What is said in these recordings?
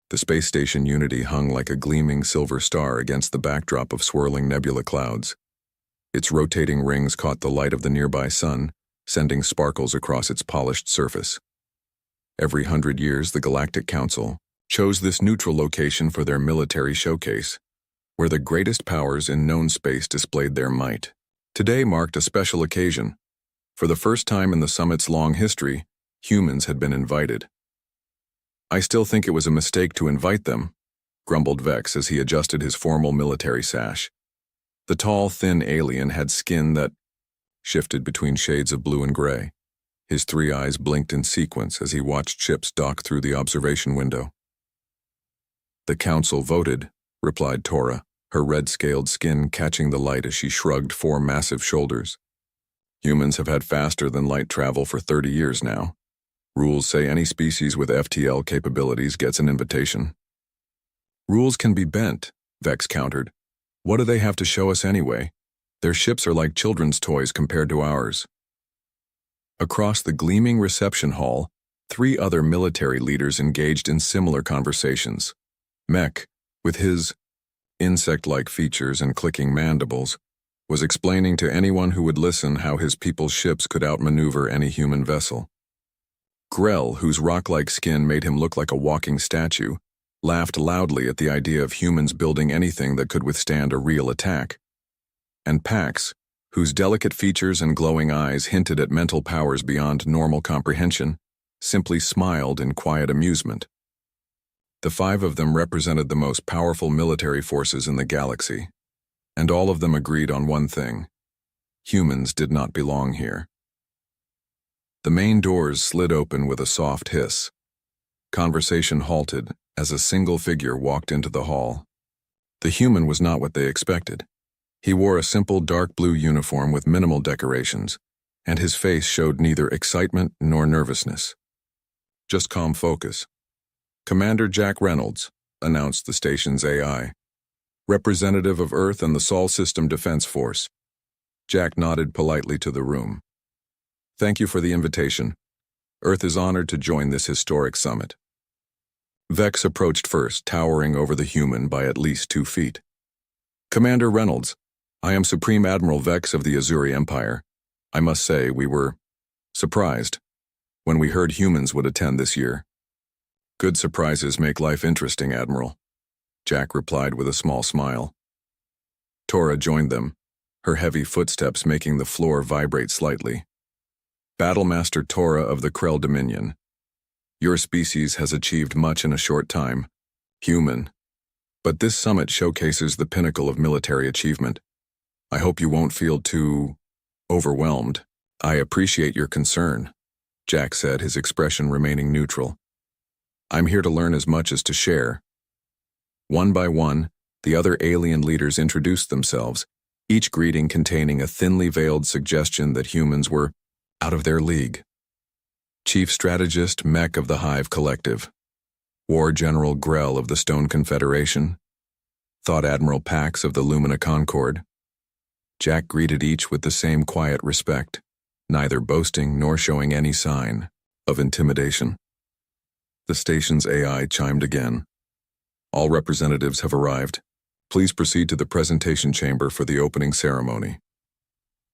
The space station Unity hung like a gleaming silver star against the backdrop of swirling nebula clouds. Its rotating rings caught the light of the nearby sun, sending sparkles across its polished surface. Every 100 years, the Galactic Council chose this neutral location for their military showcase, where the greatest powers in known space displayed their might. Today marked a special occasion. For the first time in the summit's long history, humans had been invited. "I still think it was a mistake to invite them," grumbled Vex as he adjusted his formal military sash. The tall, thin alien had skin that shifted between shades of blue and gray. His 3 eyes blinked in sequence as he watched ships dock through the observation window. "The council voted," replied Tora, her red-scaled skin catching the light as she shrugged 4 massive shoulders. "Humans have had faster-than-light travel for 30 years now. Rules say any species with FTL capabilities gets an invitation." "Rules can be bent," Vex countered. "What do they have to show us anyway? Their ships are like children's toys compared to ours." Across the gleaming reception hall, 3 other military leaders engaged in similar conversations. Mech, with his insect-like features and clicking mandibles, was explaining to anyone who would listen how his people's ships could outmaneuver any human vessel. Grell, whose rock-like skin made him look like a walking statue, laughed loudly at the idea of humans building anything that could withstand a real attack. And Pax, whose delicate features and glowing eyes hinted at mental powers beyond normal comprehension, simply smiled in quiet amusement. The 5 of them represented the most powerful military forces in the galaxy, and all of them agreed on one thing: humans did not belong here. The main doors slid open with a soft hiss. Conversation halted as a single figure walked into the hall. The human was not what they expected. He wore a simple dark blue uniform with minimal decorations, and his face showed neither excitement nor nervousness. Just calm focus. "Commander Jack Reynolds," announced the station's AI, "representative of Earth and the Sol System Defense Force." Jack nodded politely to the room. "Thank you for the invitation. Earth is honored to join this historic summit." Vex approached first, towering over the human by at least 2 feet. "Commander Reynolds, I am Supreme Admiral Vex of the Azuri Empire. I must say, we were surprised when we heard humans would attend this year." "Good surprises make life interesting, Admiral," Jack replied with a small smile. Tora joined them, her heavy footsteps making the floor vibrate slightly. "Battlemaster Tora of the Krell Dominion. Your species has achieved much in a short time. Human. But this summit showcases the pinnacle of military achievement. I hope you won't feel too overwhelmed." "I appreciate your concern," Jack said, his expression remaining neutral. "I'm here to learn as much as to share." One by one, the other alien leaders introduced themselves, each greeting containing a thinly veiled suggestion that humans were out of their league. Chief Strategist Mech of the Hive Collective, War General Grell of the Stone Confederation, Thought Admiral Pax of the Lumina Concord. Jack greeted each with the same quiet respect, neither boasting nor showing any sign of intimidation. The station's AI chimed again. "All representatives have arrived. Please proceed to the presentation chamber for the opening ceremony."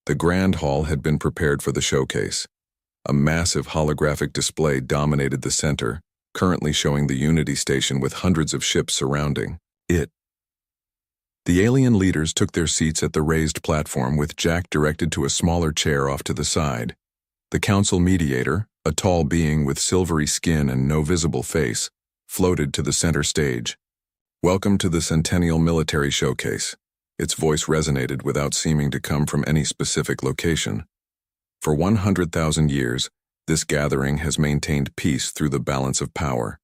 The grand hall had been prepared for the showcase. A massive holographic display dominated the center, currently showing the Unity station with hundreds of ships surrounding it. The alien leaders took their seats at the raised platform, with Jack directed to a smaller chair off to the side. The council mediator, a tall being with silvery skin and no visible face, floated to the center stage. "Welcome to the Centennial Military Showcase." Its voice resonated without seeming to come from any specific location. For 100,000 years, this gathering has maintained peace through the balance of power.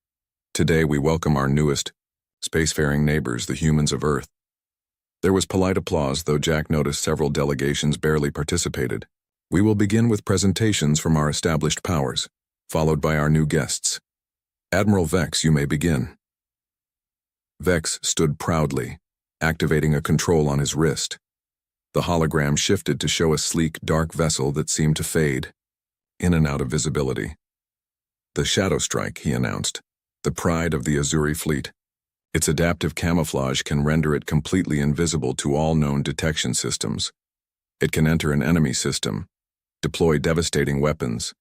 Today we welcome our newest, spacefaring neighbors, the humans of Earth. There was polite applause, though Jack noticed several delegations barely participated. "We will begin with presentations from our established powers, followed by our new guests. Admiral Vex, you may begin." Vex stood proudly, activating a control on his wrist. The hologram shifted to show a sleek, dark vessel that seemed to fade in and out of visibility. "The Shadow Strike," he announced, the pride of the Azuri fleet. Its adaptive camouflage can render it completely invisible to all known detection systems. It can enter an enemy system, deploy devastating weapons,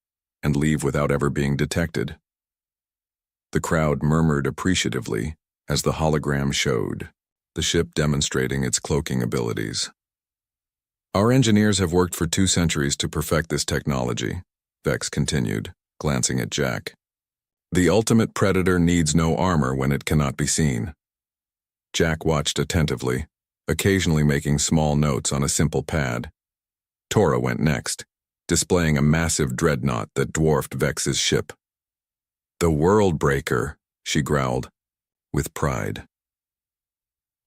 and leave without ever being detected. The crowd murmured appreciatively as the hologram showed, the ship demonstrating its cloaking abilities. Our engineers have worked for 2 centuries to perfect this technology, Vex continued, glancing at Jack. The ultimate predator needs no armor when it cannot be seen. Jack watched attentively, occasionally making small notes on a simple pad. Tora went next, displaying a massive dreadnought that dwarfed Vex's ship. The World Breaker, she growled, with pride.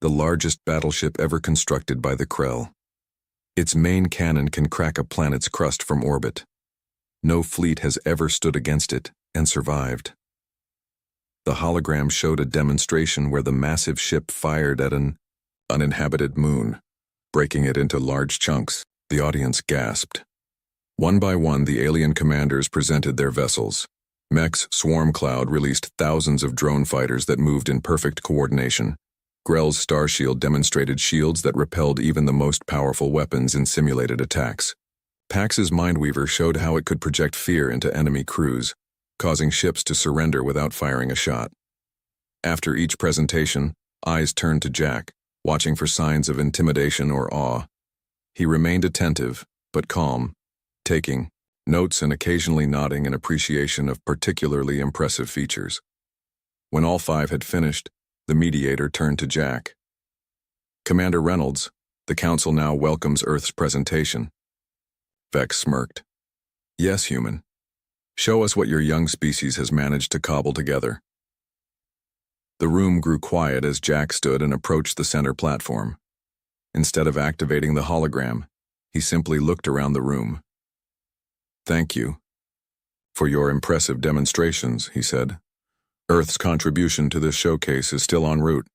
The largest battleship ever constructed by the Krell. Its main cannon can crack a planet's crust from orbit. No fleet has ever stood against it and survived. The hologram showed a demonstration where the massive ship fired at an uninhabited moon, breaking it into large chunks. The audience gasped. One by one, the alien commanders presented their vessels. Mech's swarm cloud released thousands of drone fighters that moved in perfect coordination. Grell's Starshield demonstrated shields that repelled even the most powerful weapons in simulated attacks. Pax's Mindweaver showed how it could project fear into enemy crews, causing ships to surrender without firing a shot. After each presentation, eyes turned to Jack, watching for signs of intimidation or awe. He remained attentive, but calm, taking notes and occasionally nodding in appreciation of particularly impressive features. When all 5 had finished, the mediator turned to Jack. Commander Reynolds, the Council now welcomes Earth's presentation. Vex smirked. Yes, human. Show us what your young species has managed to cobble together. The room grew quiet as Jack stood and approached the center platform. Instead of activating the hologram, he simply looked around the room. Thank you for your impressive demonstrations, he said. Earth's contribution to this showcase is still en route.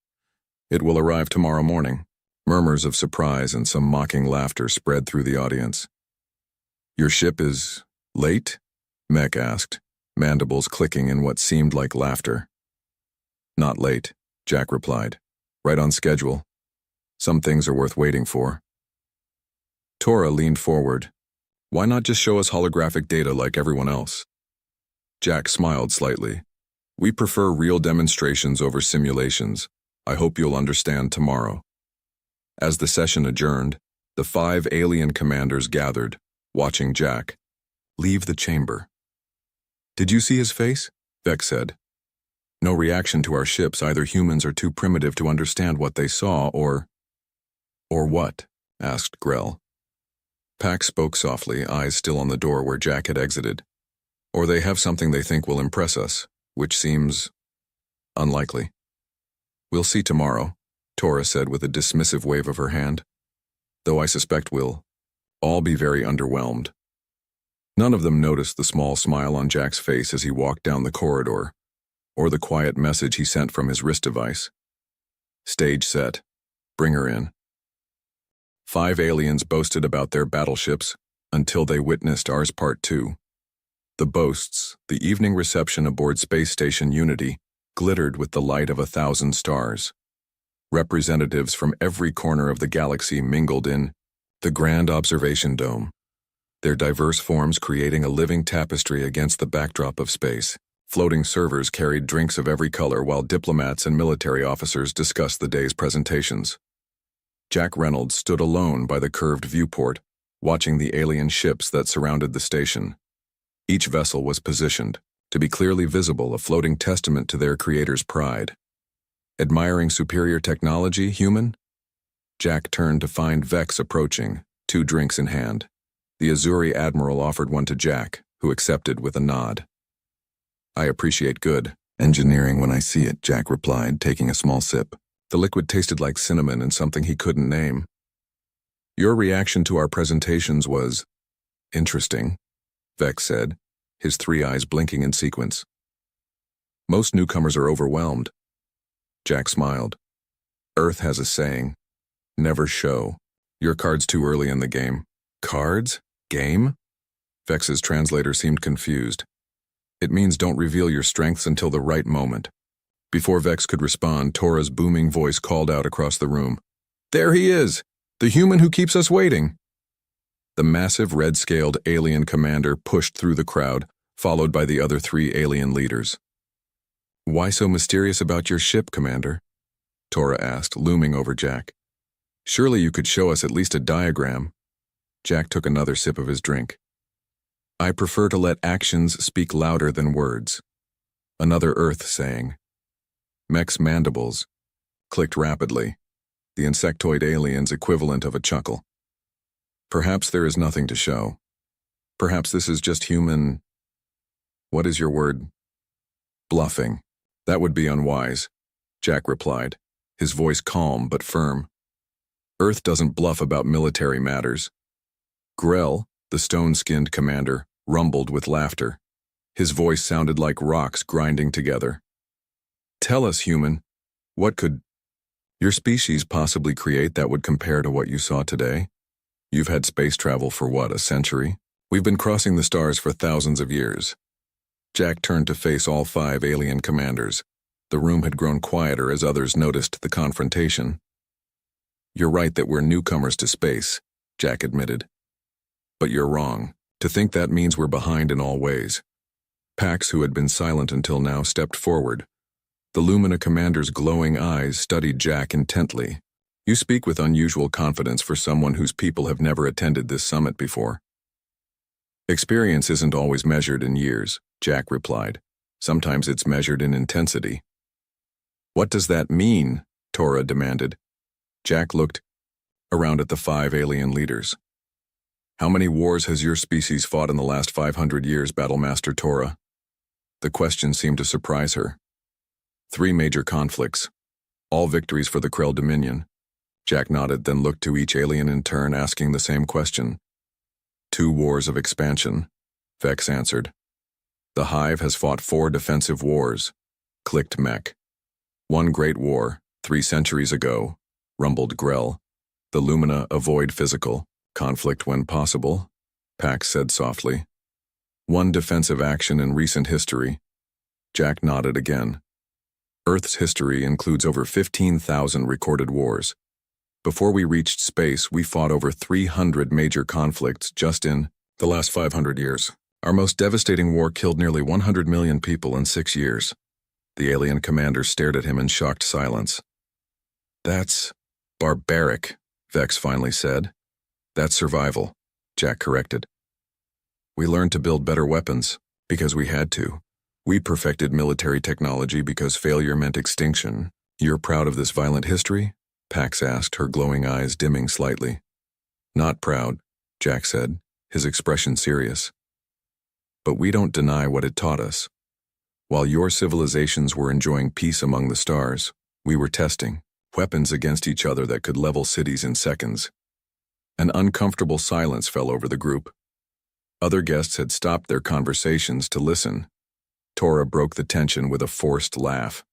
It will arrive tomorrow morning. Murmurs of surprise and some mocking laughter spread through the audience. Your ship is late? Mech asked, mandibles clicking in what seemed like laughter. Not late, Jack replied. Right on schedule. Some things are worth waiting for. Tora leaned forward. Why not just show us holographic data like everyone else? Jack smiled slightly. We prefer real demonstrations over simulations. I hope you'll understand tomorrow. As the session adjourned, the 5 alien commanders gathered, watching Jack leave the chamber. Did you see his face? Vex said. No reaction to our ships. Either humans are too primitive to understand what they saw, or what? Asked Grell. Pax spoke softly, eyes still on the door where Jack had exited. Or they have something they think will impress us, which seems unlikely. We'll see tomorrow, Tora said with a dismissive wave of her hand. Though I suspect we'll all be very underwhelmed. None of them noticed the small smile on Jack's face as he walked down the corridor, or the quiet message he sent from his wrist device. Stage set. Bring her in. 5 aliens boasted about their battleships until they witnessed ours Part 2. The boasts, the evening reception aboard Space Station Unity, glittered with the light of 1,000 stars. Representatives from every corner of the galaxy mingled in the Grand Observation Dome, their diverse forms creating a living tapestry against the backdrop of space. Floating servers carried drinks of every color while diplomats and military officers discussed the day's presentations. Jack Reynolds stood alone by the curved viewport, watching the alien ships that surrounded the station. Each vessel was positioned, to be clearly visible, a floating testament to their creator's pride. Admiring superior technology, human? Jack turned to find Vex approaching, 2 drinks in hand. The Azuri Admiral offered one to Jack, who accepted with a nod. I appreciate good engineering when I see it, Jack replied, taking a small sip. The liquid tasted like cinnamon and something he couldn't name. Your reaction to our presentations was interesting, Vex said, his 3 eyes blinking in sequence. Most newcomers are overwhelmed. Jack smiled. Earth has a saying, never show. Your card's too early in the game. Cards? Game? Vex's translator seemed confused. It means don't reveal your strengths until the right moment. Before Vex could respond, Tora's booming voice called out across the room. There he is! The human who keeps us waiting! The massive red-scaled alien commander pushed through the crowd, followed by the other 3 alien leaders. Why so mysterious about your ship, Commander? Tora asked, looming over Jack. Surely you could show us at least a diagram. Jack took another sip of his drink. I prefer to let actions speak louder than words. Another Earth saying. Mech's mandibles clicked rapidly, the insectoid alien's equivalent of a chuckle. Perhaps there is nothing to show. Perhaps this is just human... What is your word? Bluffing. That would be unwise, Jack replied, his voice calm but firm. Earth doesn't bluff about military matters. Grell, the stone-skinned commander, rumbled with laughter. His voice sounded like rocks grinding together. Tell us, human, what could your species possibly create that would compare to what you saw today? You've had space travel for what, a century? We've been crossing the stars for thousands of years. Jack turned to face all 5 alien commanders. The room had grown quieter as others noticed the confrontation. You're right that we're newcomers to space, Jack admitted. But you're wrong. To think that means we're behind in all ways. Pax, who had been silent until now, stepped forward. The Lumina commander's glowing eyes studied Jack intently. You speak with unusual confidence for someone whose people have never attended this summit before. Experience isn't always measured in years, Jack replied. Sometimes it's measured in intensity. What does that mean? Tora demanded. Jack looked around at the 5 alien leaders. How many wars has your species fought in the last 500 years, Battlemaster Tora? The question seemed to surprise her. 3 major conflicts. All victories for the Krell Dominion. Jack nodded, then looked to each alien in turn, asking the same question. 2 wars of expansion, Vex answered. The Hive has fought 4 defensive wars, clicked Mech. 1 great war, 3 centuries ago, rumbled Grell. The Lumina avoid physical conflict when possible, Pax said softly. 1 defensive action in recent history. Jack nodded again. Earth's history includes over 15,000 recorded wars. Before we reached space, we fought over 300 major conflicts just in the last 500 years. Our most devastating war killed nearly 100 million people in 6 years. The alien commander stared at him in shocked silence. That's barbaric, Vex finally said. That's survival, Jack corrected. We learned to build better weapons because we had to. We perfected military technology because failure meant extinction. You're proud of this violent history? Pax asked, her glowing eyes dimming slightly. Not proud, Jack said, his expression serious. But we don't deny what it taught us. While your civilizations were enjoying peace among the stars, we were testing weapons against each other that could level cities in seconds. An uncomfortable silence fell over the group. Other guests had stopped their conversations to listen. Tora broke the tension with a forced laugh.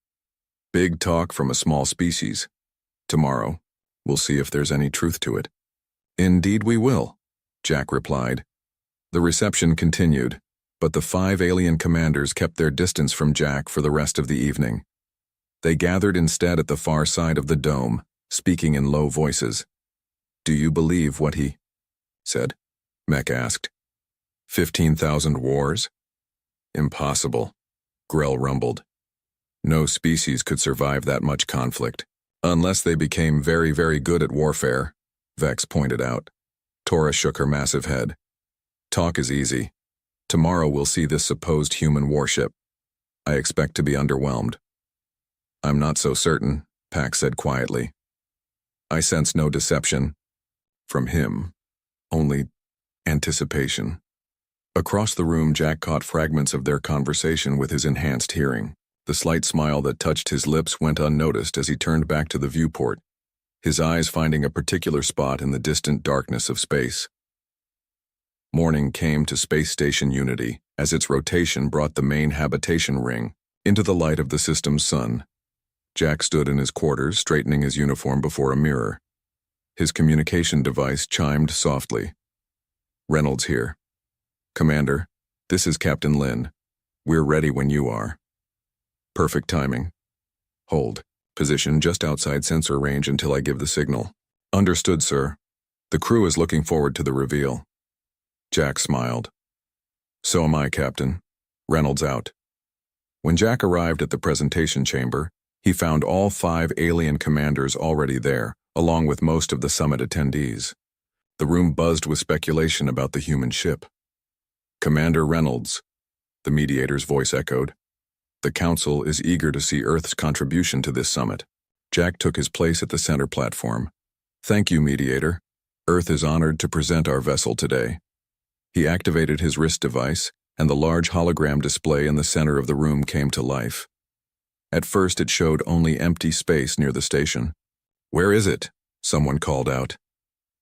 Big talk from a small species. Tomorrow, we'll see if there's any truth to it. Indeed we will, Jack replied. The reception continued, but the 5 alien commanders kept their distance from Jack for the rest of the evening. They gathered instead at the far side of the dome, speaking in low voices. Do you believe what he said? Mech asked. 15,000 wars? Impossible, Grell rumbled. No species could survive that much conflict, unless they became very, very good at warfare, Vex pointed out. Tora shook her massive head. Talk is easy. Tomorrow we'll see this supposed human warship. I expect to be underwhelmed. I'm not so certain, Pax said quietly. I sense no deception. From him, only anticipation. Across the room, Jack caught fragments of their conversation with his enhanced hearing. The slight smile that touched his lips went unnoticed as he turned back to the viewport, his eyes finding a particular spot in the distant darkness of space. Morning came to Space Station Unity as its rotation brought the main habitation ring into the light of the system's sun. Jack stood in his quarters, straightening his uniform before a mirror. His communication device chimed softly. Reynolds here. Commander, this is Captain Lin. We're ready when you are. Perfect timing. Hold. Position just outside sensor range until I give the signal. Understood, sir. The crew is looking forward to the reveal. Jack smiled. So am I, Captain. Reynolds out. When Jack arrived at the presentation chamber, he found all 5 alien commanders already there, along with most of the summit attendees. The room buzzed with speculation about the human ship. Commander Reynolds, the mediator's voice echoed. The Council is eager to see Earth's contribution to this summit. Jack took his place at the center platform. Thank you, mediator. Earth is honored to present our vessel today. He activated his wrist device, and the large hologram display in the center of the room came to life. At first it showed only empty space near the station. Where is it? Someone called out.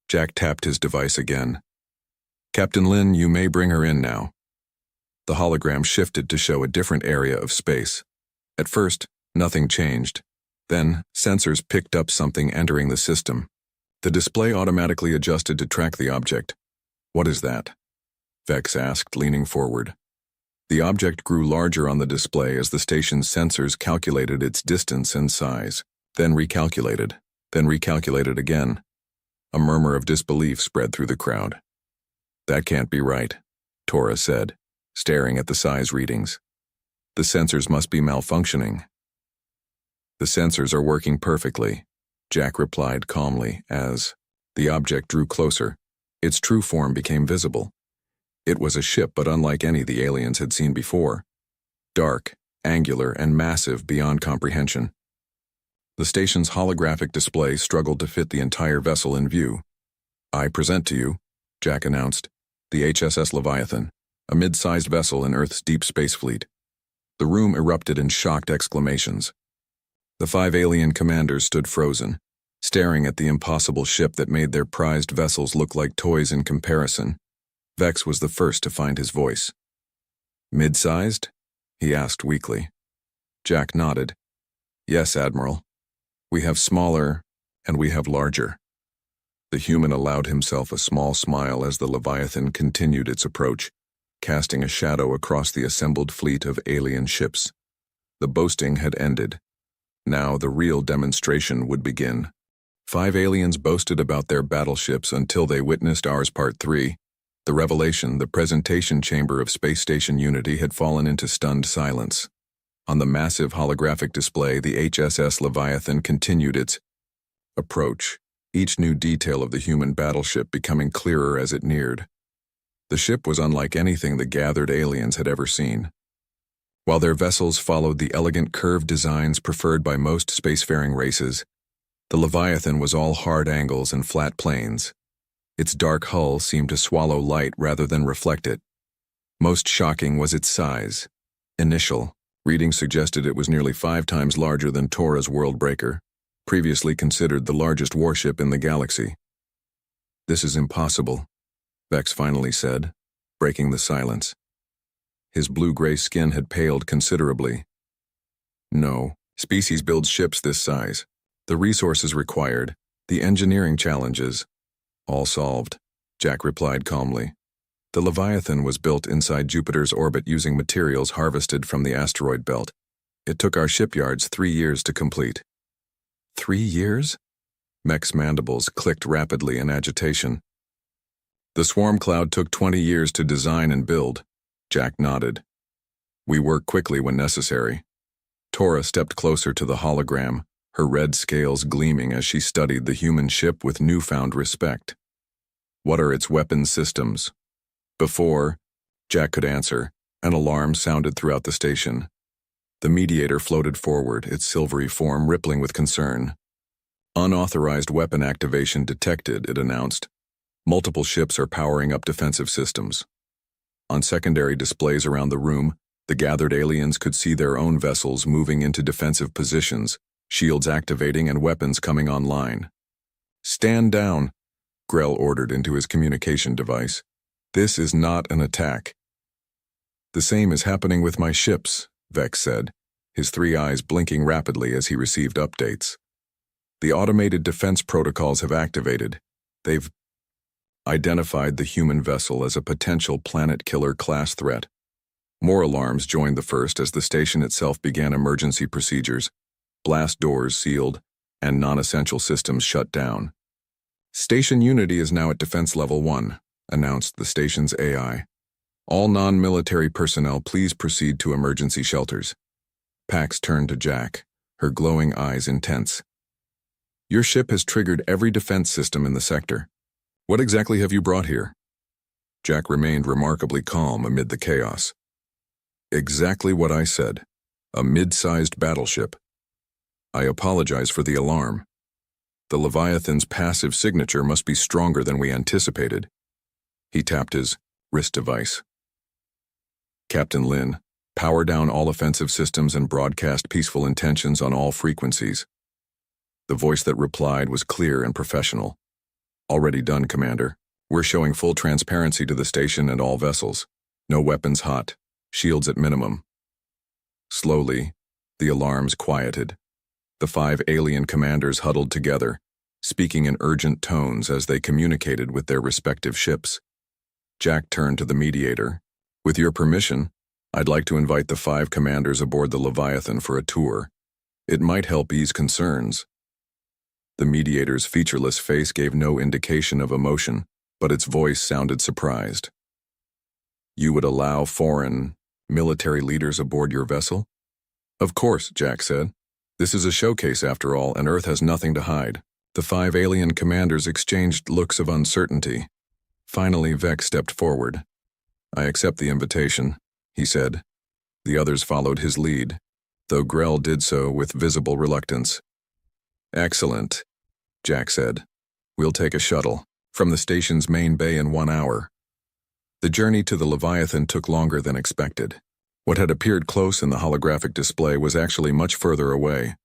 Jack tapped his device again. Captain Lin, you may bring her in now. The hologram shifted to show a different area of space. At first, nothing changed. Then, sensors picked up something entering the system. The display automatically adjusted to track the object. What is that? Vex asked, leaning forward. The object grew larger on the display as the station's sensors calculated its distance and size, then recalculated again. A murmur of disbelief spread through the crowd. That can't be right, Tora said, staring at the size readings. The sensors must be malfunctioning. The sensors are working perfectly, Jack replied calmly as the object drew closer. Its true form became visible. It was a ship, but unlike any the aliens had seen before. Dark, angular, and massive beyond comprehension. The station's holographic display struggled to fit the entire vessel in view. I present to you, Jack announced, the HSS Leviathan, a mid-sized vessel in Earth's deep space fleet. The room erupted in shocked exclamations. The 5 alien commanders stood frozen, staring at the impossible ship that made their prized vessels look like toys in comparison. Vex was the first to find his voice. Mid-sized? He asked weakly. Jack nodded. Yes, Admiral. We have smaller, and we have larger. The human allowed himself a small smile as the Leviathan continued its approach, casting a shadow across the assembled fleet of alien ships. The boasting had ended. Now the real demonstration would begin. 5 aliens boasted about their battleships until they witnessed ours Part 3. The revelation, the presentation chamber of Space Station Unity had fallen into stunned silence. On the massive holographic display, the HSS Leviathan continued its approach, each new detail of the human battleship becoming clearer as it neared. The ship was unlike anything the gathered aliens had ever seen. While their vessels followed the elegant curved designs preferred by most spacefaring races, the Leviathan was all hard angles and flat planes. Its dark hull seemed to swallow light rather than reflect it. Most shocking was its size. Initial readings suggested it was nearly 5 times larger than Tora's Worldbreaker, previously considered the largest warship in the galaxy. This is impossible, Vex finally said, breaking the silence. His blue-gray skin had paled considerably. No, species builds ships this size. The resources required, the engineering challenges, all solved, Jack replied calmly. The Leviathan was built inside Jupiter's orbit using materials harvested from the asteroid belt. It took our shipyards 3 years to complete. 3 years? Mech's mandibles clicked rapidly in agitation. The swarm cloud took 20 years to design and build, Jack nodded. We work quickly when necessary. Tora stepped closer to the hologram, her red scales gleaming as she studied the human ship with newfound respect. What are its weapons systems? Before Jack could answer, an alarm sounded throughout the station. The mediator floated forward, its silvery form rippling with concern. Unauthorized weapon activation detected, it announced. Multiple ships are powering up defensive systems. On secondary displays around the room, the gathered aliens could see their own vessels moving into defensive positions, shields activating and weapons coming online. Stand down, Grell ordered into his communication device. This is not an attack. The same is happening with my ships, Vex said, his 3 eyes blinking rapidly as he received updates. The automated defense protocols have activated. They've identified the human vessel as a potential planet-killer class threat. More alarms joined the first as the station itself began emergency procedures, blast doors sealed, and non-essential systems shut down. Station Unity is now at Defense Level 1, announced the station's AI. All non-military personnel please proceed to emergency shelters. Pax turned to Jack, her glowing eyes intense. Your ship has triggered every defense system in the sector. What exactly have you brought here? Jack remained remarkably calm amid the chaos. Exactly what I said. A mid-sized battleship. I apologize for the alarm. The Leviathan's passive signature must be stronger than we anticipated. He tapped his wrist device. Captain Lin, power down all offensive systems and broadcast peaceful intentions on all frequencies. The voice that replied was clear and professional. Already done, Commander. We're showing full transparency to the station and all vessels. No weapons hot, shields at minimum. Slowly, the alarms quieted. The 5 alien commanders huddled together, speaking in urgent tones as they communicated with their respective ships. Jack turned to the mediator. With your permission, I'd like to invite the 5 commanders aboard the Leviathan for a tour. It might help ease concerns. The mediator's featureless face gave no indication of emotion, but its voice sounded surprised. You would allow foreign, military leaders aboard your vessel? Of course, Jack said. This is a showcase after all, and Earth has nothing to hide. The 5 alien commanders exchanged looks of uncertainty. Finally, Vex stepped forward. I accept the invitation, he said. The others followed his lead, though Grell did so with visible reluctance. Excellent, Jack said. We'll take a shuttle from the station's main bay in 1 hour. The journey to the Leviathan took longer than expected. What had appeared close in the holographic display was actually much further away,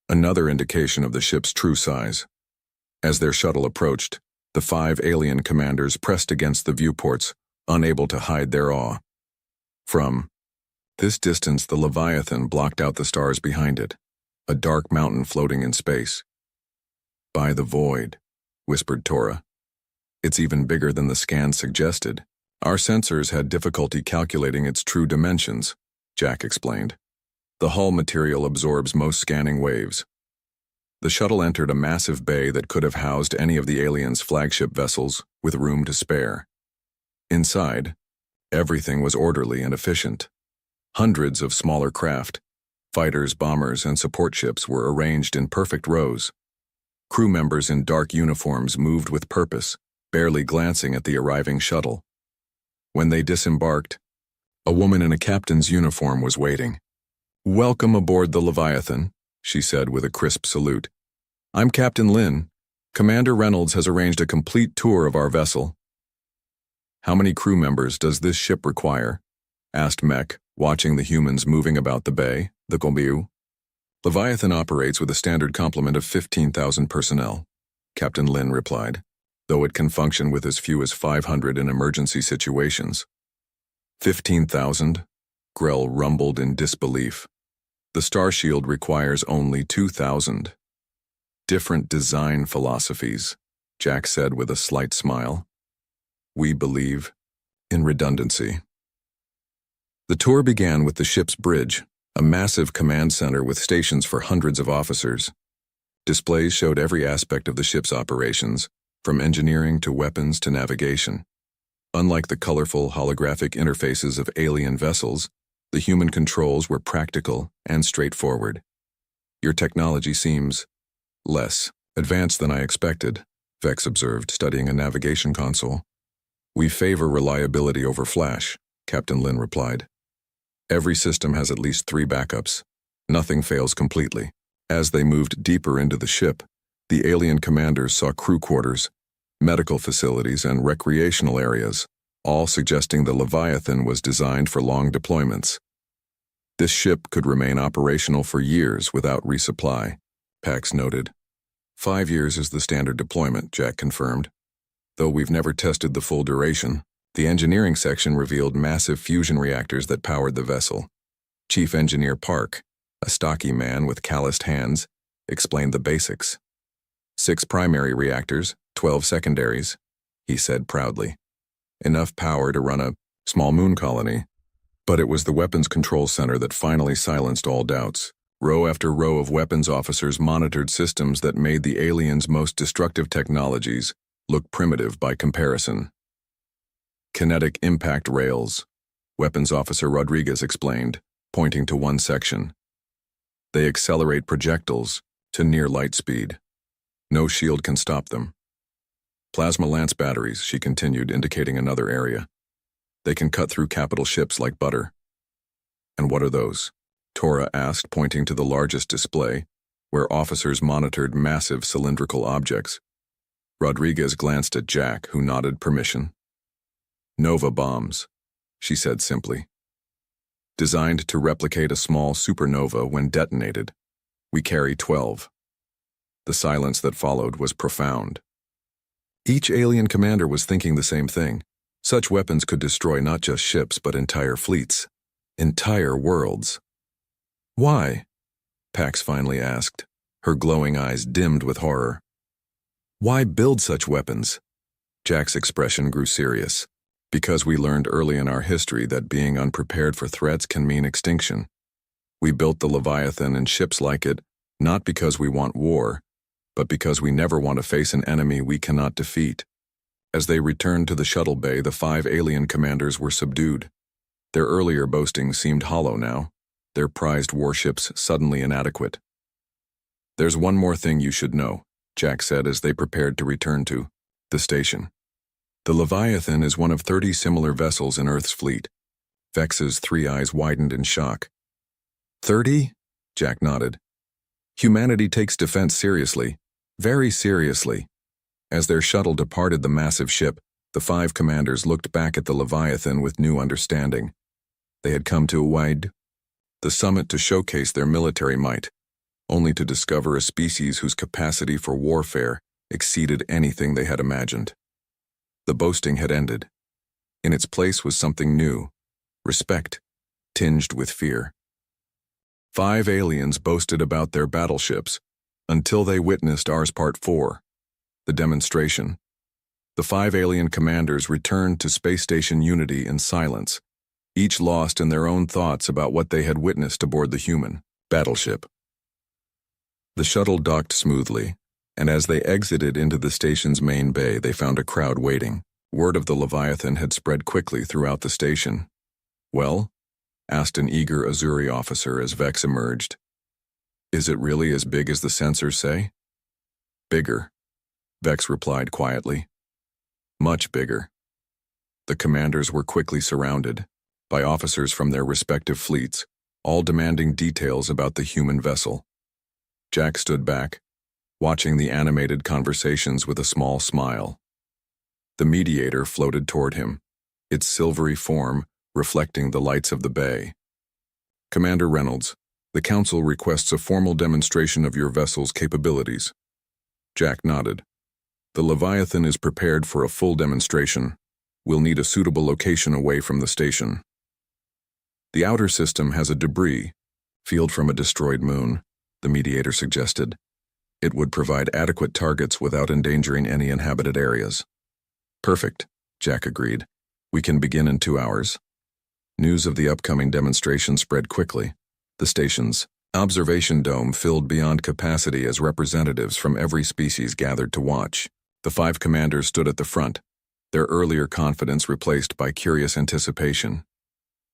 another indication of the ship's true size. As their shuttle approached, the 5 alien commanders pressed against the viewports, unable to hide their awe. From this distance, the Leviathan blocked out the stars behind it, a dark mountain floating in space. By the void, whispered Tora. It's even bigger than the scan suggested. Our sensors had difficulty calculating its true dimensions, Jack explained. The hull material absorbs most scanning waves. The shuttle entered a massive bay that could have housed any of the aliens' flagship vessels, with room to spare. Inside, everything was orderly and efficient. Hundreds of smaller craft, fighters, bombers, and support ships were arranged in perfect rows. Crew members in dark uniforms moved with purpose, barely glancing at the arriving shuttle. When they disembarked, a woman in a captain's uniform was waiting. Welcome aboard the Leviathan, she said with a crisp salute. I'm Captain Lin. Commander Reynolds has arranged a complete tour of our vessel. How many crew members does this ship require? Asked Mech, watching the humans moving about the bay, the Combiu. Leviathan operates with a standard complement of 15,000 personnel, Captain Lin replied, though it can function with as few as 500 in emergency situations. 15,000? Grell rumbled in disbelief. The Star Shield requires only 2,000. Different design philosophies, Jack said with a slight smile. We believe in redundancy. The tour began with the ship's bridge, a massive command center with stations for hundreds of officers. Displays showed every aspect of the ship's operations, from engineering to weapons to navigation. Unlike the colorful holographic interfaces of alien vessels, the human controls were practical and straightforward. Your technology seems less advanced than I expected, Vex observed, studying a navigation console. We favor reliability over flash, Captain Lin replied. Every system has at least 3 backups. Nothing fails completely. As they moved deeper into the ship, the alien commanders saw crew quarters, medical facilities, and recreational areas, all suggesting the Leviathan was designed for long deployments. This ship could remain operational for years without resupply, Pax noted. 5 years is the standard deployment, Jack confirmed. Though we've never tested the full duration, the engineering section revealed massive fusion reactors that powered the vessel. Chief Engineer Park, a stocky man with calloused hands, explained the basics. 6 primary reactors, 12 secondaries, he said proudly. Enough power to run a small moon colony. But it was the weapons control center that finally silenced all doubts. Row after row of weapons officers monitored systems that made the aliens' most destructive technologies look primitive by comparison. Kinetic impact rails, Weapons Officer Rodriguez explained, pointing to one section. They accelerate projectiles to near light speed. No shield can stop them. Plasma lance batteries, she continued, indicating another area. They can cut through capital ships like butter. And what are those? Tora asked, pointing to the largest display, where officers monitored massive cylindrical objects. Rodriguez glanced at Jack, who nodded permission. Nova bombs, she said simply. Designed to replicate a small supernova when detonated. We carry 12. The silence that followed was profound. Each alien commander was thinking the same thing. Such weapons could destroy not just ships, but entire fleets. Entire worlds. Why? Pax finally asked, her glowing eyes dimmed with horror. Why build such weapons? Jack's expression grew serious. Because we learned early in our history that being unprepared for threats can mean extinction. We built the Leviathan and ships like it, not because we want war, but because we never want to face an enemy we cannot defeat. As they returned to the shuttle bay, the 5 alien commanders were subdued. Their earlier boastings seemed hollow now, their prized warships suddenly inadequate. There's one more thing you should know, Jack said as they prepared to return to the station. The Leviathan is one of 30 similar vessels in Earth's fleet. Vex's 3 eyes widened in shock. 30? Jack nodded. Humanity takes defense seriously, very seriously. As their shuttle departed the massive ship, the 5 commanders looked back at the Leviathan with new understanding. They had come to HFY, the summit, to showcase their military might, only to discover a species whose capacity for warfare exceeded anything they had imagined. The boasting had ended. In its place was something new, respect, tinged with fear. 5 aliens boasted about their battleships, until they witnessed ours Part 4, the demonstration. The 5 alien commanders returned to Space Station Unity in silence, each lost in their own thoughts about what they had witnessed aboard the human battleship. The shuttle docked smoothly, and as they exited into the station's main bay, they found a crowd waiting. Word of the Leviathan had spread quickly throughout the station. Well? Asked an eager Azuri officer as Vex emerged. Is it really as big as the sensors say? Bigger, Vex replied quietly. Much bigger. The commanders were quickly surrounded by officers from their respective fleets, all demanding details about the human vessel. Jack stood back, watching the animated conversations with a small smile. The mediator floated toward him, its silvery form reflecting the lights of the bay. Commander Reynolds, the Council requests a formal demonstration of your vessel's capabilities. Jack nodded. The Leviathan is prepared for a full demonstration. We'll need a suitable location away from the station. The outer system has a debris field from a destroyed moon, the mediator suggested. It would provide adequate targets without endangering any inhabited areas. Perfect, Jack agreed. We can begin in 2 hours. News of the upcoming demonstration spread quickly. The station's observation dome filled beyond capacity as representatives from every species gathered to watch. The 5 commanders stood at the front, their earlier confidence replaced by curious anticipation.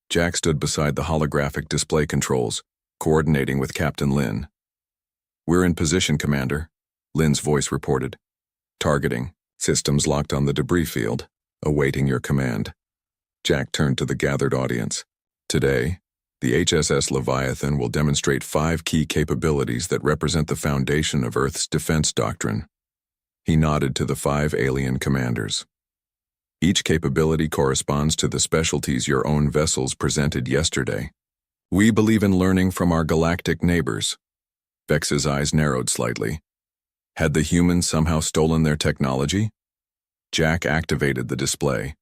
Jack stood beside the holographic display controls, coordinating with Captain Lin. We're in position, Commander, Lin's voice reported. Targeting. Systems locked on the debris field, awaiting your command. Jack turned to the gathered audience. Today, the HSS Leviathan will demonstrate 5 key capabilities that represent the foundation of Earth's defense doctrine. He nodded to the 5 alien commanders. Each capability corresponds to the specialties your own vessels presented yesterday. We believe in learning from our galactic neighbors. Vex's eyes narrowed slightly. Had the humans somehow stolen their technology? Jack activated the display.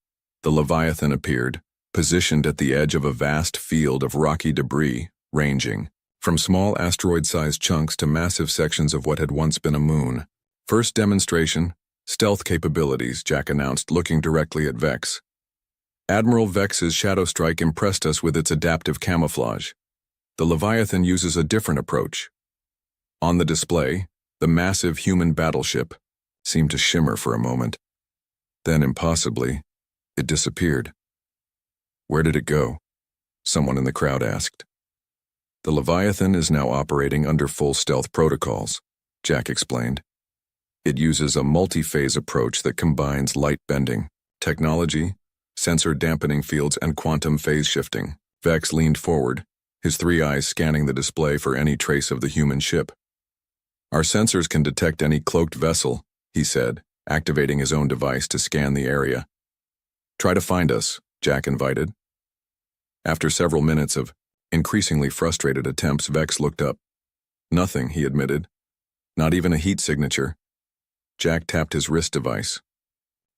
The Leviathan appeared, positioned at the edge of a vast field of rocky debris, ranging from small asteroid-sized chunks to massive sections of what had once been a moon. First demonstration, stealth capabilities, Jack announced, looking directly at Vex. Admiral Vex's Shadow Strike impressed us with its adaptive camouflage. The Leviathan uses a different approach. On the display, the massive human battleship seemed to shimmer for a moment. Then, impossibly, it disappeared. Where did it go? Someone in the crowd asked. The Leviathan is now operating under full stealth protocols, Jack explained. It uses a multi-phase approach that combines light bending, technology, sensor dampening fields, and quantum phase shifting. Vex leaned forward, his three eyes scanning the display for any trace of the human ship. Our sensors can detect any cloaked vessel, he said, activating his own device to scan the area. Try to find us, Jack invited. After several minutes of increasingly frustrated attempts, Vex looked up. Nothing, he admitted. Not even a heat signature. Jack tapped his wrist device.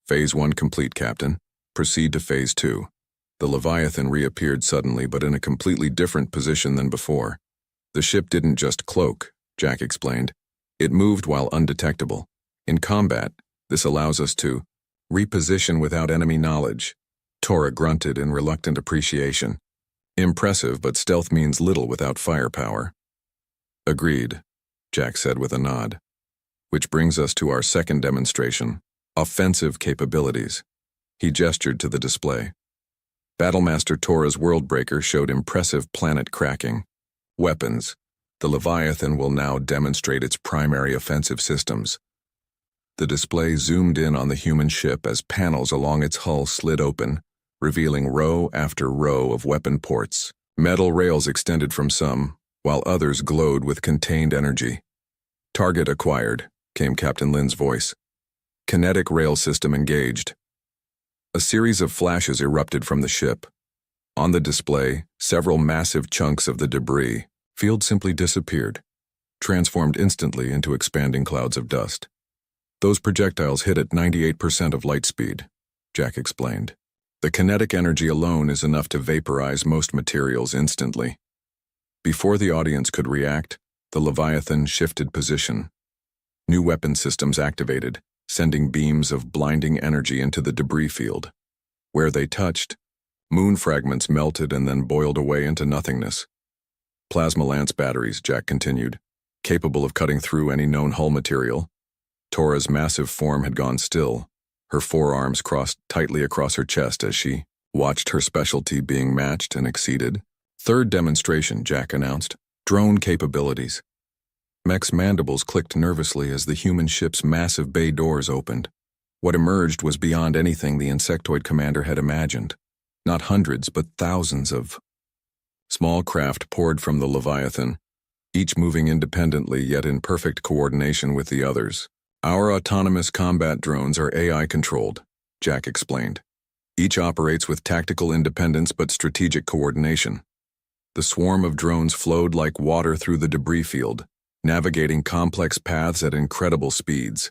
Phase 1 complete, Captain. Proceed to Phase 2. The Leviathan reappeared suddenly, but in a completely different position than before. The ship didn't just cloak, Jack explained. It moved while undetectable. In combat, this allows us to reposition without enemy knowledge. Tora grunted in reluctant appreciation. Impressive, but stealth means little without firepower. Agreed, Jack said with a nod. Which brings us to our second demonstration, offensive capabilities. He gestured to the display. Battlemaster Tora's Worldbreaker showed impressive planet cracking. Weapons. The Leviathan will now demonstrate its primary offensive systems. The display zoomed in on the human ship as panels along its hull slid open, revealing row after row of weapon ports. Metal rails extended from some, while others glowed with contained energy. Target acquired, came Captain Lin's voice. Kinetic rail system engaged. A series of flashes erupted from the ship. On the display, several massive chunks of the debris field simply disappeared, transformed instantly into expanding clouds of dust. Those projectiles hit at 98% of light speed, Jack explained. The kinetic energy alone is enough to vaporize most materials instantly. Before the audience could react, the Leviathan shifted position. New weapon systems activated, sending beams of blinding energy into the debris field. Where they touched, moon fragments melted and then boiled away into nothingness. Plasma lance batteries, Jack continued, capable of cutting through any known hull material. Tora's massive form had gone still, her forearms crossed tightly across her chest as she watched her specialty being matched and exceeded. Third demonstration, Jack announced. Drone capabilities. Mech's mandibles clicked nervously as the human ship's massive bay doors opened. What emerged was beyond anything the insectoid commander had imagined. Not hundreds, but thousands of small craft poured from the Leviathan, each moving independently yet in perfect coordination with the others. Our autonomous combat drones are AI-controlled, Jack explained. Each operates with tactical independence but strategic coordination. The swarm of drones flowed like water through the debris field, navigating complex paths at incredible speeds.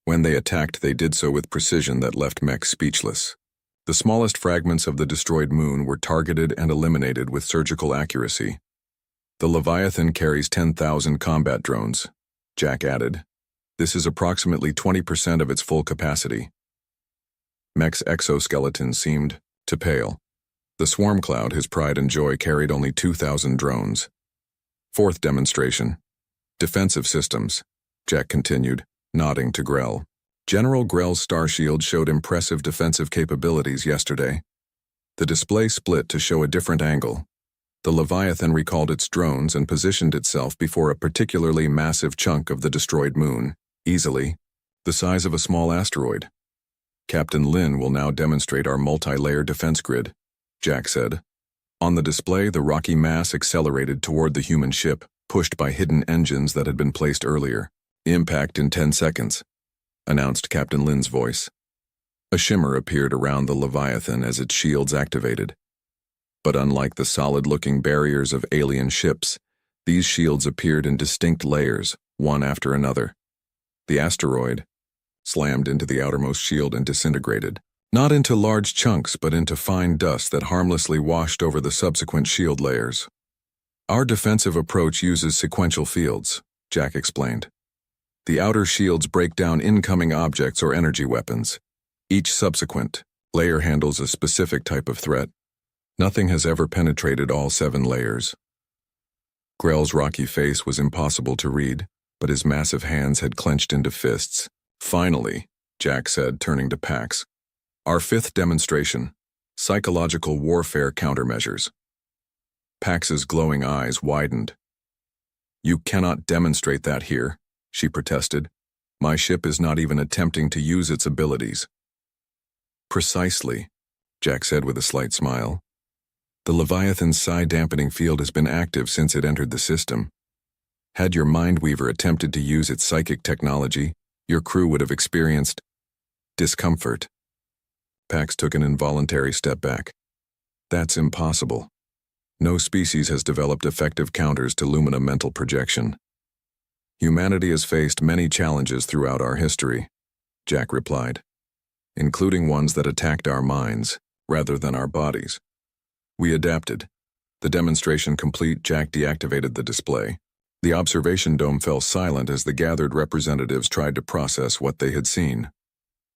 When they attacked, they did so with precision that left mechs speechless. The smallest fragments of the destroyed moon were targeted and eliminated with surgical accuracy. The Leviathan carries 10,000 combat drones, Jack added. This is approximately 20% of its full capacity. Mech's exoskeleton seemed to pale. The swarm cloud, his pride and joy, carried only 2,000 drones. Fourth demonstration. Defensive systems, Jack continued, nodding to Grell. General Grell's Starshield showed impressive defensive capabilities yesterday. The display split to show a different angle. The Leviathan recalled its drones and positioned itself before a particularly massive chunk of the destroyed moon, easily, the size of a small asteroid. Captain Lin will now demonstrate our multi-layer defense grid, Jack said. On the display, the rocky mass accelerated toward the human ship, pushed by hidden engines that had been placed earlier. Impact in 10 seconds, announced Captain Lin's voice. A shimmer appeared around the Leviathan as its shields activated. But unlike the solid-looking barriers of alien ships, these shields appeared in distinct layers, one after another. The asteroid slammed into the outermost shield and disintegrated, not into large chunks but into fine dust that harmlessly washed over the subsequent shield layers. Our defensive approach uses sequential fields, Jack explained. The outer shields break down incoming objects or energy weapons. Each subsequent, Layer handles a specific type of threat. Nothing has ever penetrated all 7 layers. Grell's rocky face was impossible to read, but his massive hands had clenched into fists. Finally, Jack said, turning to Pax. Our 5th demonstration. Psychological warfare countermeasures. Pax's glowing eyes widened. You cannot demonstrate that here, she protested. My ship is not even attempting to use its abilities. Precisely, Jack said with a slight smile. The Leviathan's psi-dampening field has been active since it entered the system. Had your Mindweaver attempted to use its psychic technology, your crew would have experienced discomfort. Pax took an involuntary step back. That's impossible. No species has developed effective counters to Lumina mental projection. Humanity has faced many challenges throughout our history, Jack replied, including ones that attacked our minds rather than our bodies. We adapted. The demonstration complete, Jack deactivated the display. The observation dome fell silent as the gathered representatives tried to process what they had seen.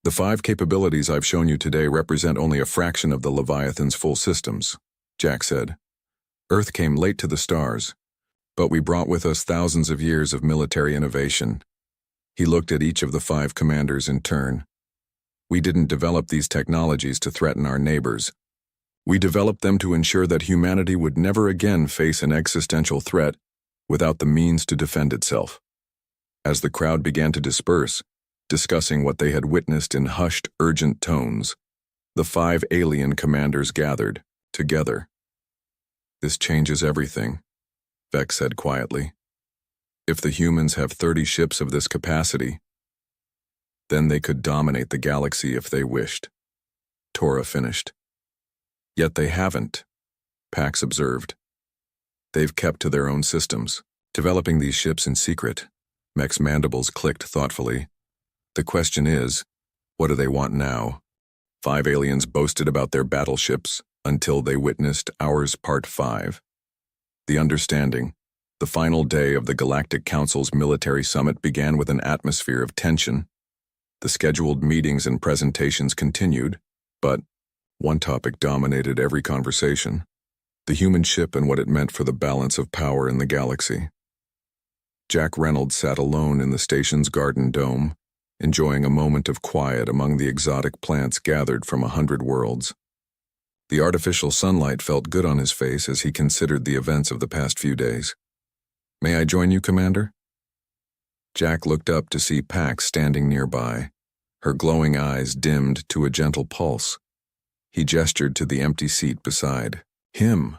The 5 capabilities I've shown you today represent only a fraction of the Leviathan's full systems, Jack said. Earth came late to the stars, but we brought with us thousands of years of military innovation. He looked at each of the 5 commanders in turn. We didn't develop these technologies to threaten our neighbors. We developed them to ensure that humanity would never again face an existential threat without the means to defend itself. As the crowd began to disperse, discussing what they had witnessed in hushed, urgent tones, the 5 alien commanders gathered, together. This changes everything, Vex said quietly. If the humans have 30 ships of this capacity, then they could dominate the galaxy if they wished. Tora finished. Yet they haven't, Pax observed. They've kept to their own systems, developing these ships in secret. Mech's mandibles clicked thoughtfully. The question is, what do they want now? 5 aliens boasted about their battleships until they witnessed ours Part 5. The understanding, the final day of the Galactic Council's military summit began with an atmosphere of tension. The scheduled meetings and presentations continued, but one topic dominated every conversation: the human ship and what it meant for the balance of power in the galaxy. Jack Reynolds sat alone in the station's garden dome, enjoying a moment of quiet among the exotic plants gathered from 100 worlds. The artificial sunlight felt good on his face as he considered the events of the past few days. May I join you, Commander? Jack looked up to see Pax standing nearby, her glowing eyes dimmed to a gentle pulse. He gestured to the empty seat beside him.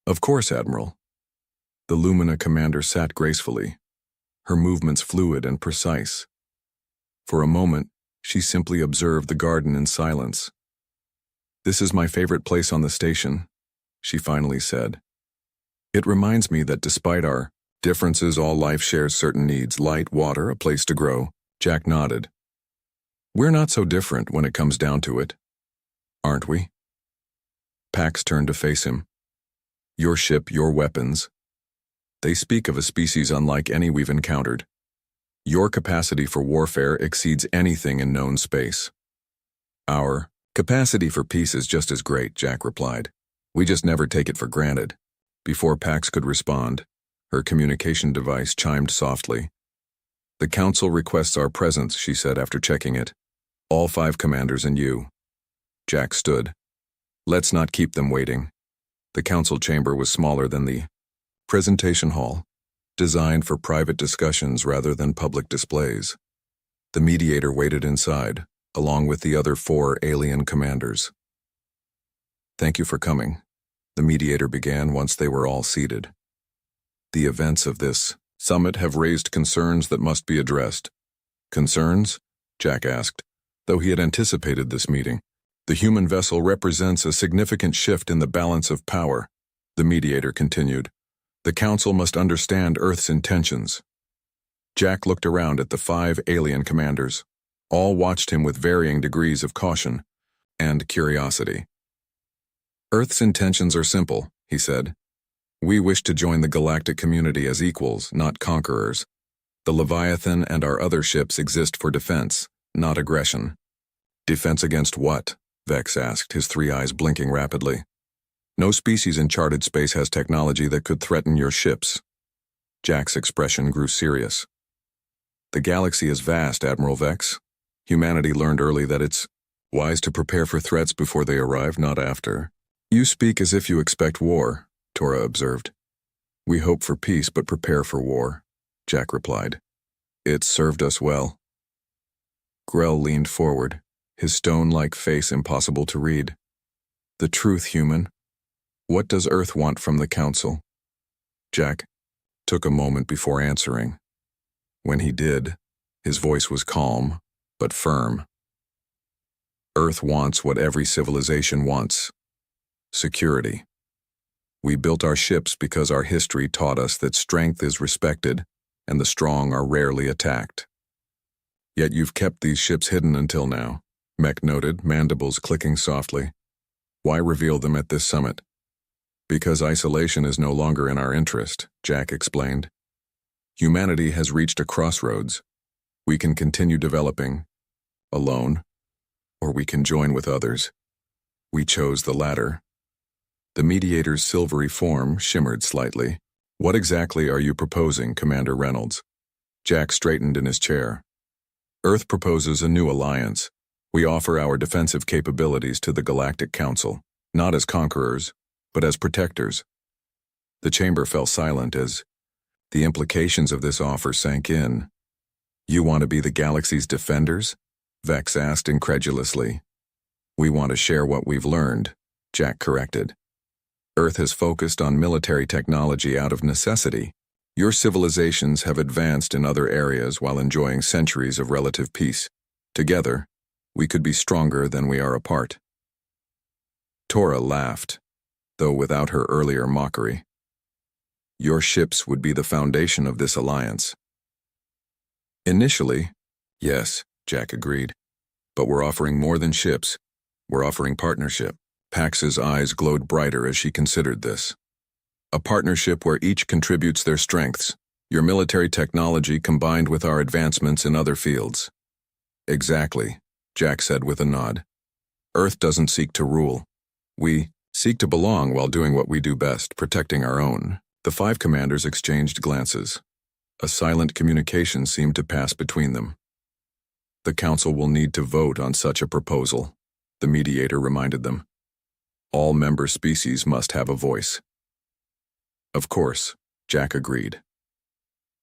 Of course, Admiral. The Lumina commander sat gracefully, her movements fluid and precise. For a moment, she simply observed the garden in silence. This is my favorite place on the station, she finally said. It reminds me that despite our differences, all life shares certain needs: light, water, a place to grow. Jack nodded. We're not so different when it comes down to it, aren't we? Pax turned to face him. Your ship, your weapons. They speak of a species unlike any we've encountered. Your capacity for warfare exceeds anything in known space. Our capacity for peace is just as great, Jack replied. We just never take it for granted. Before Pax could respond, her communication device chimed softly. The Council requests our presence, she said after checking it. All 5 commanders and you. Jack stood. Let's not keep them waiting. The Council chamber was smaller than the presentation hall, designed for private discussions rather than public displays. The mediator waited inside, along with the other 4 alien commanders. Thank you for coming, the mediator began once they were all seated. The events of this summit have raised concerns that must be addressed. Concerns? Jack asked, though he had anticipated this meeting. The human vessel represents a significant shift in the balance of power, the mediator continued. The Council must understand Earth's intentions. Jack looked around at the 5 alien commanders. All watched him with varying degrees of caution and curiosity. Earth's intentions are simple, he said. We wish to join the galactic community as equals, not conquerors. The Leviathan and our other ships exist for defense, not aggression. Defense against what? Vex asked, his three eyes blinking rapidly. No species in charted space has technology that could threaten your ships. Jack's expression grew serious. The galaxy is vast, Admiral Vex. Humanity learned early that it's wise to prepare for threats before they arrive, not after. You speak as if you expect war, Tora observed. We hope for peace but prepare for war, Jack replied. It's served us well. Grell leaned forward, his stone-like face impossible to read. The truth, human. What does Earth want from the Council? Jack took a moment before answering. When he did, his voice was calm, but firm. Earth wants what every civilization wants. Security. We built our ships because our history taught us that strength is respected and the strong are rarely attacked. Yet you've kept these ships hidden until now, Mech noted, mandibles clicking softly. Why reveal them at this summit? Because isolation is no longer in our interest, Jack explained. Humanity has reached a crossroads. We can continue developing, alone, or we can join with others. We chose the latter. The mediator's silvery form shimmered slightly. What exactly are you proposing, Commander Reynolds? Jack straightened in his chair. Earth proposes a new alliance. We offer our defensive capabilities to the Galactic Council, not as conquerors, but as protectors. The chamber fell silent as the implications of this offer sank in. You want to be the galaxy's defenders? Vex asked incredulously. We want to share what we've learned, Jack corrected. Earth has focused on military technology out of necessity. Your civilizations have advanced in other areas while enjoying centuries of relative peace. Together, we could be stronger than we are apart. Tora laughed, though without her earlier mockery. Your ships would be the foundation of this alliance. Initially, yes, Jack agreed. But we're offering more than ships. We're offering partnership. Pax's eyes glowed brighter as she considered this. A partnership where each contributes their strengths, your military technology combined with our advancements in other fields. Exactly, Jack said with a nod. Earth doesn't seek to rule. We seek to belong while doing what we do best, protecting our own. The five commanders exchanged glances. A silent communication seemed to pass between them. The Council will need to vote on such a proposal, the mediator reminded them. All member species must have a voice. Of course, Jack agreed.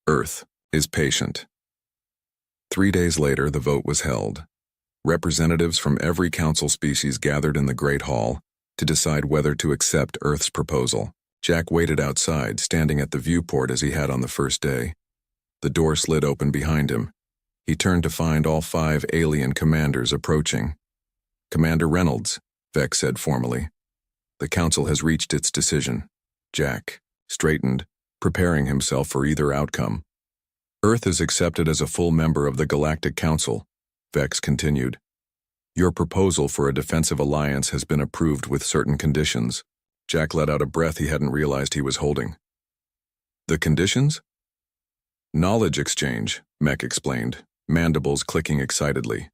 Earth is patient. 3 days later, the vote was held. Representatives from every Council species gathered in the Great Hall to decide whether to accept Earth's proposal. Jack waited outside, standing at the viewport as he had on the first day. The door slid open behind him. He turned to find all 5 alien commanders approaching. Commander Reynolds, Vex said formally. The Council has reached its decision. Jack straightened, preparing himself for either outcome. Earth is accepted as a full member of the Galactic Council, Vex continued. Your proposal for a defensive alliance has been approved with certain conditions. Jack let out a breath he hadn't realized he was holding. The conditions? Knowledge exchange, Mech explained, mandibles clicking excitedly.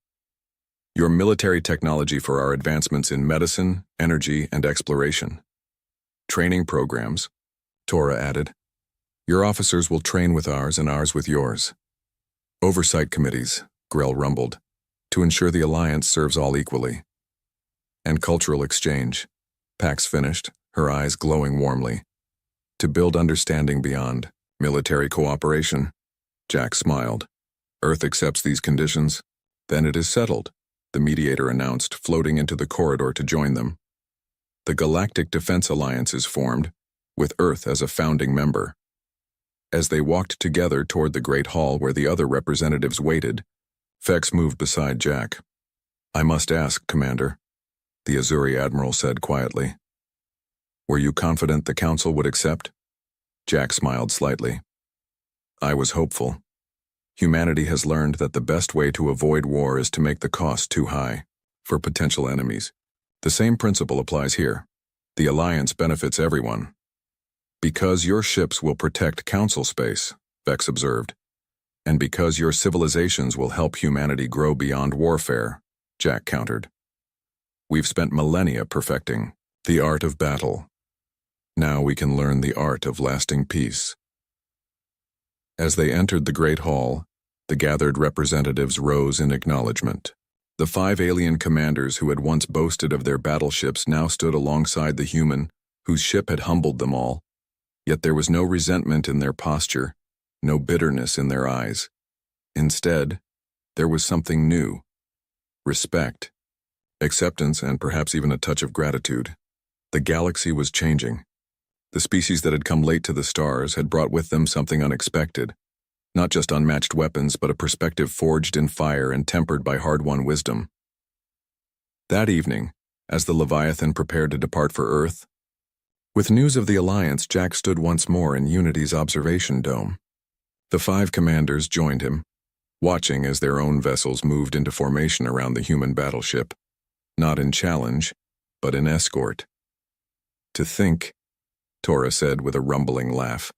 Your military technology for our advancements in medicine, energy, and exploration. Training programs, Tora added. Your officers will train with ours and ours with yours. Oversight committees, Grell rumbled, to ensure the alliance serves all equally. And cultural exchange, Pax finished, her eyes glowing warmly. To build understanding beyond military cooperation. Jack smiled. Earth accepts these conditions, then it is settled, the mediator announced, floating into the corridor to join them. The Galactic Defense Alliance is formed, with Earth as a founding member. As they walked together toward the Great Hall where the other representatives waited, Vex moved beside Jack. I must ask, Commander, the Azuri Admiral said quietly. Were you confident the Council would accept? Jack smiled slightly. I was hopeful. Humanity has learned that the best way to avoid war is to make the cost too high for potential enemies. The same principle applies here. The alliance benefits everyone. Because your ships will protect Council space, Vex observed, and because your civilizations will help humanity grow beyond warfare, Jack countered. We've spent millennia perfecting the art of battle. Now we can learn the art of lasting peace. As they entered the Great Hall, the gathered representatives rose in acknowledgement. The 5 alien commanders who had once boasted of their battleships now stood alongside the human whose ship had humbled them all, yet there was no resentment in their posture, no bitterness in their eyes. Instead, there was something new: respect, acceptance, and perhaps even a touch of gratitude. The galaxy was changing. The species that had come late to the stars had brought with them something unexpected, not just unmatched weapons, but a perspective forged in fire and tempered by hard-won wisdom. That evening, as the Leviathan prepared to depart for Earth, with news of the Alliance, Jack stood once more in Unity's observation dome. The 5 commanders joined him, watching as their own vessels moved into formation around the human battleship, not in challenge, but in escort. To think, Tora said with a rumbling laugh,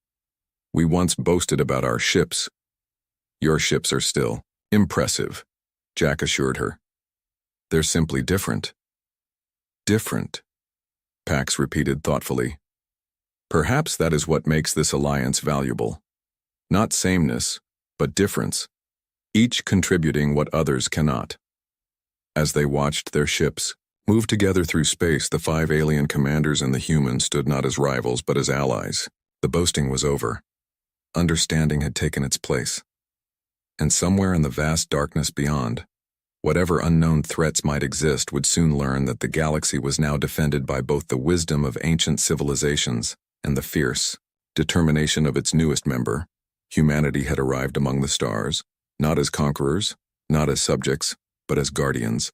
we once boasted about our ships. Your ships are still impressive, Jack assured her. They're simply different. Different, Pax repeated thoughtfully. Perhaps that is what makes this alliance valuable. Not sameness, but difference, each contributing what others cannot. As they watched their ships move together through space, the 5 alien commanders and the humans stood not as rivals but as allies. The boasting was over. Understanding had taken its place. And somewhere in the vast darkness beyond, whatever unknown threats might exist would soon learn that the galaxy was now defended by both the wisdom of ancient civilizations and the fierce determination of its newest member. Humanity had arrived among the stars, not as conquerors, not as subjects, but as guardians.